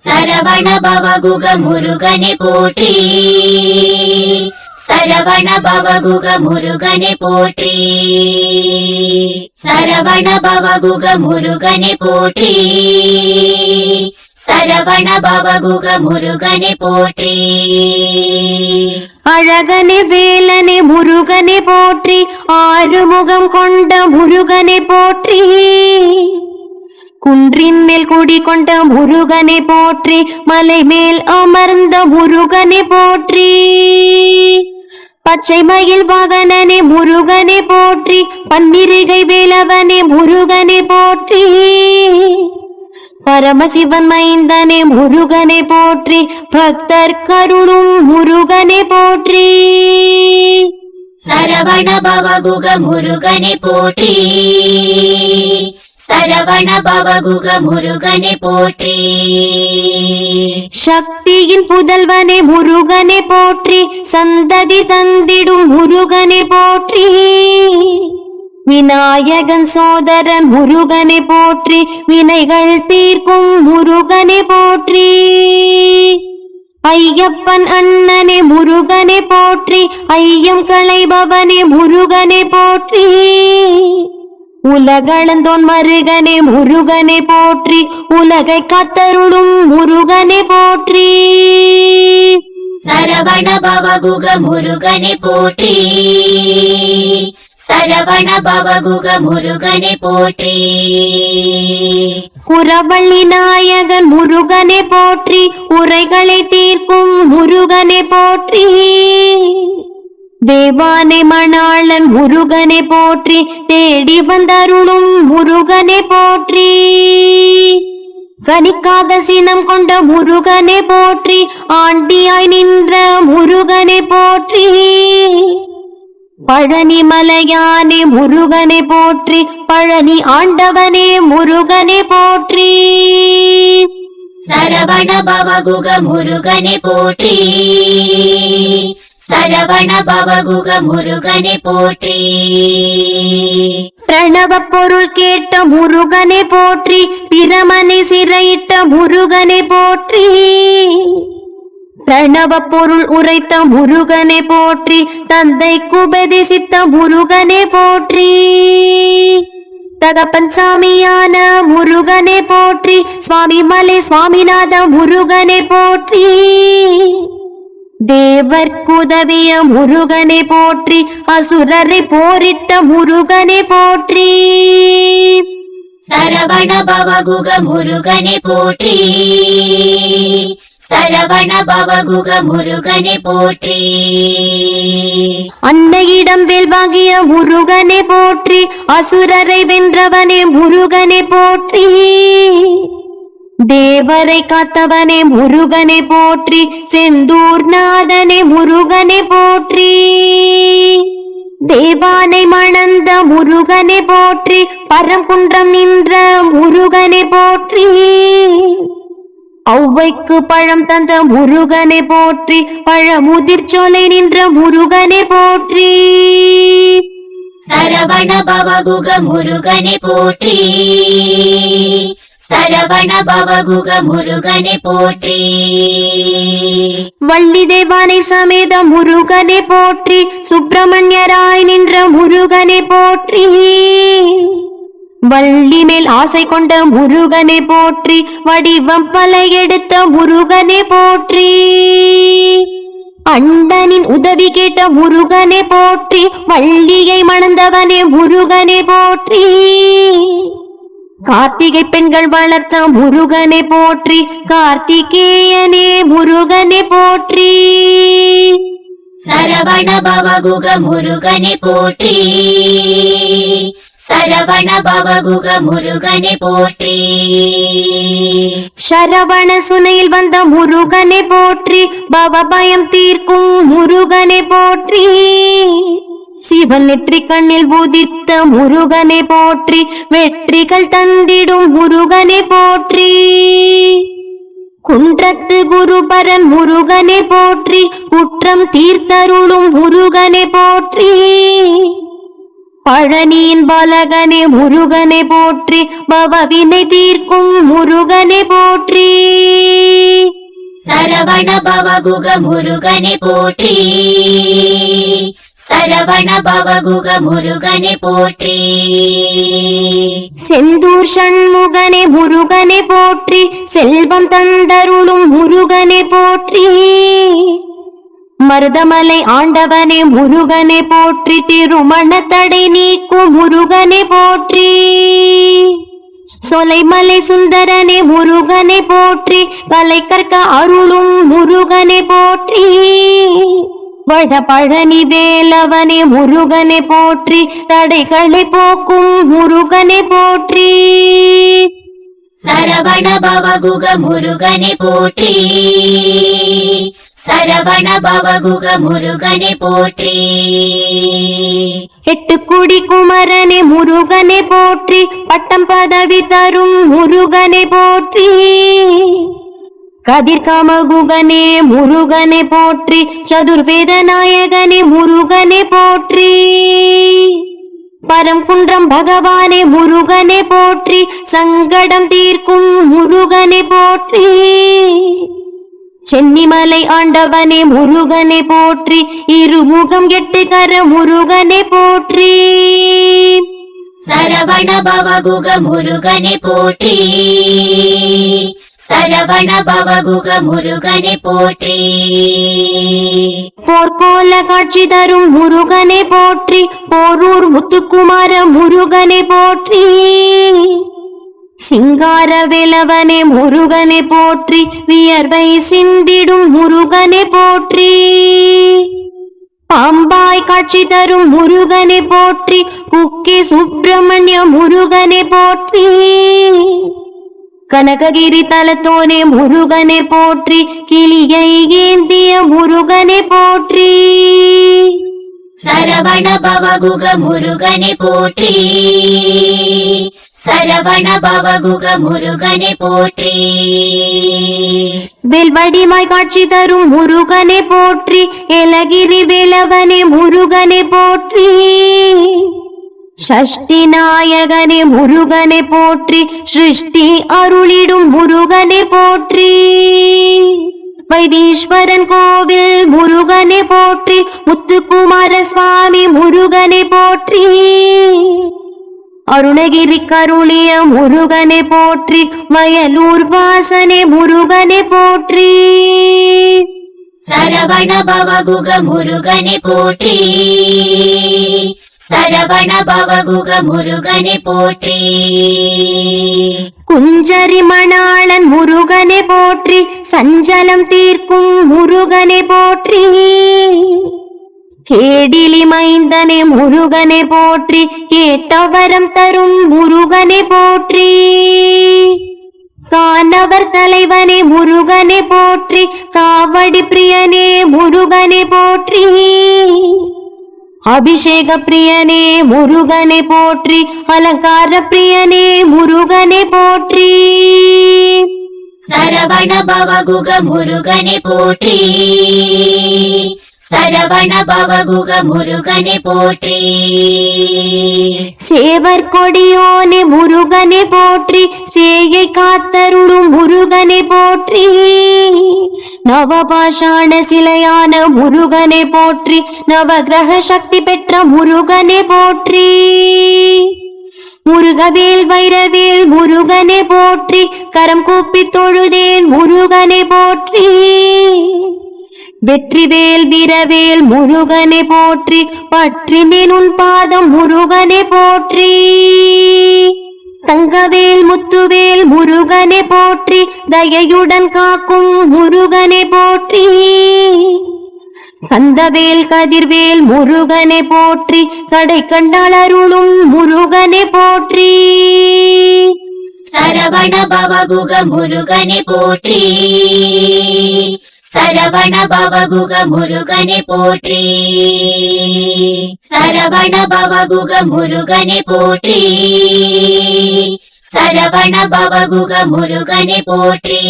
சரவண பவகுக முருகனை போற்றி, சரவண பவகுக முருகனை போற்றி, சரவண பவகுக முருகனை போற்றி, சரவண பவகுக முருகனை போற்றி. அழகனே வேலனே முருகனை போற்றி, ஆறுமுகம் கொண்ட முருகனை போற்றி, குன்றின் மேல் குடி கொண்ட முருகனை போற்றி, மலை மேல் அமர்ந்த முருகனை போற்றி, பச்சை மயில் வாகனனே முருகனை போற்றி, பன்னிருகை வேலவனே முருகனை போற்றி, பரமசிவன் மைந்தனே முருகனை போற்றி, பக்தர் கருளும் முருகனை போற்றி. சரவண பவகுக முருகனை போற்றி, சரவண பவகுக முருகனை போற்றி. சக்தியின் புதல்வனே முருகனை போற்றி, சந்ததி தந்திடும் முருகனை போற்றி, விநாயகன் சோதரன் முருகனை போற்றி, வினைகள் தீர்க்கும் முருகனை போற்றி, ஐயப்பன் அண்ணனே முருகனை போற்றி, ஐயம் களைபவனே முருகனை போற்றி, உலகளந்தோன் மருகனே முருகனை போற்றி, உலகை காத்தருளும் முருகனை போற்றி. சரவண பவகுக முருகனை போற்றி, சரவண பவகுக முருகனை போற்றி. குரவள்ளி நாயகன் முருகனை போற்றி, உரைகளை தீர்க்கும் முருகனை போற்றி, தேவானை மணாளன் முருகனை போற்றி, தேடி வந்தருளும் முருகனை போற்றி, கனிக்காக சினம் கொண்ட முருகனை போற்றி, ஆண்டியாய் நின்ற முருகனை போற்றி, பழனி மலையானே முருகனை போற்றி, பழனி ஆண்டவனே முருகனை போற்றி. சரவண பவகுக முருகனை போற்றி, சரவண பவகுக முருகனை போற்றி. பிரணவ பொருள் கேட்ட முருகனை போற்றி, பிரமனை சிறையிட்ட முருகனை போற்றி, பிரணவ பொருள் உரைத்த முருகனை போற்றி, தந்தைக்கு உபதேசித்த முருகனை போற்றி, தகப்பன் சாமியான முருகனை போற்றி, சுவாமி மலை சுவாமிநாத முருகனை போற்றி, தேவர்க்குதவிய முருகனை போற்றி, அசுரரை போரிட்ட முருகனை போற்றி. சரவண பவகுக முருகனை போற்றி, சரவண பவகுக முருகனை போற்றி. அன்னையிடம் வேல்வாங்கிய முருகனை போற்றி, அசுரரை வென்றவனே முருகனை போற்றி, தேவரை காத்தவனே முருகனை போற்றி, செந்தூர் நாதனே முருகனை போற்றி, தேவானை மணந்த முருகனை போற்றி, பரங்குன்றம் நின்ற முருகனை போற்றி, ஔவைக்கு பழம் தந்த முருகனை போற்றி, பழமுதிர் சோலை நின்ற முருகனை போற்றி. சரவண பவகுக முருகனை போற்றி, சரவண பவகுக முருகனை போற்றி. வள்ளி தேவானை சமேத முருகனை போற்றி, சுப்பிரமணியராய் நின்ற முருகனை போற்றி, வள்ளி மேல் ஆசை கொண்ட முருகனை போற்றி, வடிவம் பல எடுத்த முருகனை போற்றி, அண்டனின் உதவி கேட்ட முருகனை போற்றி, வள்ளியை மணந்தவனே முருகனை போற்றி, கார்த்திகை பெண்கள் வளர்த்த முருகனை போற்றி, கார்த்திகேயனே முருகனை போற்றி. சரவண பவகுக முருகனை போற்றி, சரவண பவகுக முருகனை போற்றி. சரவண சுனையில் வந்த முருகனை போற்றி, பவபயம் தீர்க்கும் முருகனை போற்றி, சிவன் நெற்றி கண்ணில் உதித்த முருகனை போற்றி, வெற்றிகள் தந்திடும் முருகனை போற்றி, குன்றத்து குருபரன் முருகனை போற்றி, குற்றம் தீர்த்தருளும் முருகனை போற்றி, பழனியின் பாலகனே முருகனை போற்றி, பவவினை தீர்க்கும் முருகனை போற்றி. சரவண பவகுக முருகனை போற்றி சரவண பவகுக முருகனை போற்றி செந்தூர் சண்முகனே முருகனை போற்றி செல்வம் தந்தருளும் முருகனை போற்றி மருதமலை ஆண்டவனே முருகனை போற்றி திருமண தடை நீக்கும் முருகனை போற்றி சொலைமலை சுந்தரனே முருகனை போற்றி கலை கற்க அருளும் முருகனை போற்றி வடபழனி வேலவனே முருகனை போற்றி தடைகளை போக்கும் முருகனை போற்றி சரவண பவகுக முருகனை போற்றி சரவண பவகுக முருகனை போற்றி எட்டுக்குடி குமரனே முருகனை போற்றி பட்டம் பதவி தரும் முருகனை போற்றி கதிர்காமகுகனே முருகனை போற்றி சதுர்வேத நாயகனே முருகனை போற்றி பரம்குன்றம் பகவானே முருகனை போற்றி சங்கடம் தீர்க்கும் முருகனை போற்றி சென்னிமலை ஆண்டவனே முருகனை போற்றி இருமுகம் எட்டுகர முருகனை போற்றி சரவண பவகுக முருகனை போற்றி சரவண பவகுக முருகனை போற்றி போர்க்கோல காட்சி தரும் முருகனை போற்றி போரூர் முத்துக்குமார முருகனை போற்றி சிங்கார வேலவனே முருகனை போற்றி வியர்வை சிந்திடும் முருகனை போற்றி பாம்பாய் காட்சி தரும் முருகனை போற்றி குக்கி சுப்பிரமணிய முருகனை போற்றி கனககிரி தலத்தோனே முருகனை போற்றி கிளியை ஏந்திய முருகனை போற்றி சரவண பவகுக முருகனை போற்றி சரவண பவகுக முருகனை போற்றி வெல்வடிமாய் காட்சி தரும் முருகனை போற்றி ஏலகிரி வேலவனே முருகனை போற்றி ஷஷ்டி நாயகனே முருகனை போற்றி சிருஷ்டி அருளிடும் முருகனை போற்றி வைத்தீஸ்வரன் கோவில் முருகனை போற்றி முத்துக்குமார சுவாமி முருகனை போற்றி அருணகிரி கருளிய முருகனை போற்றி வயலூர் வாசனே முருகனை போற்றி சரவண பவகுக முருகனை போற்றி சரவண பவகுக முருகனை போற்றி குஞ்சரி மணாளன் முருகனை போற்றி சஞ்சலம் தீர்க்கும் முருகனை போற்றி கேடிலி மைந்தனே முருகனை போற்றி கேட்டவரம் தரும் முருகனை போற்றி கானவர் தலைவனே முருகனை போற்றி காவடி பிரியனே முருகனை போற்றி அபிஷேக பிரியனே முருகனை போற்றி அலங்கார பிரியனே முருகனை போற்றி சரவண பவகுக முருகனை போற்றி சரவண பவகுக முருகனை போற்றி சேவர் கொடியோனே முருகனை போற்றி சேயை காத்தருளும் முருகனை போற்றி நவபாஷாண சிலையான முருகனை போற்றி நவகிரக சக்தி பெற்ற முருகனை போற்றி முருகவேல் வைரவேல் முருகனை போற்றி கரம் கூப்பி தொழுதேன் முருகனை போற்றி வெற்றிவேல் வீரவேல் முருகனை போற்றி பற்றினேன் உன் பாதம் முருகனை போற்றி தங்கவேல் முத்துவேல் முருகனை போற்றி தயையுடன் காக்கும் முருகனை போற்றி கந்தவேல் கதிர்வேல் முருகனை போற்றி கடை கண்டால் அருளும் முருகனை போற்றி சரவண பவகுக முருகனை போற்றி சரவண பவகுக முருகனை போற்றி சரவண பவகுக முருகனை போற்றி சரவண பவகுக முருகனை போற்றி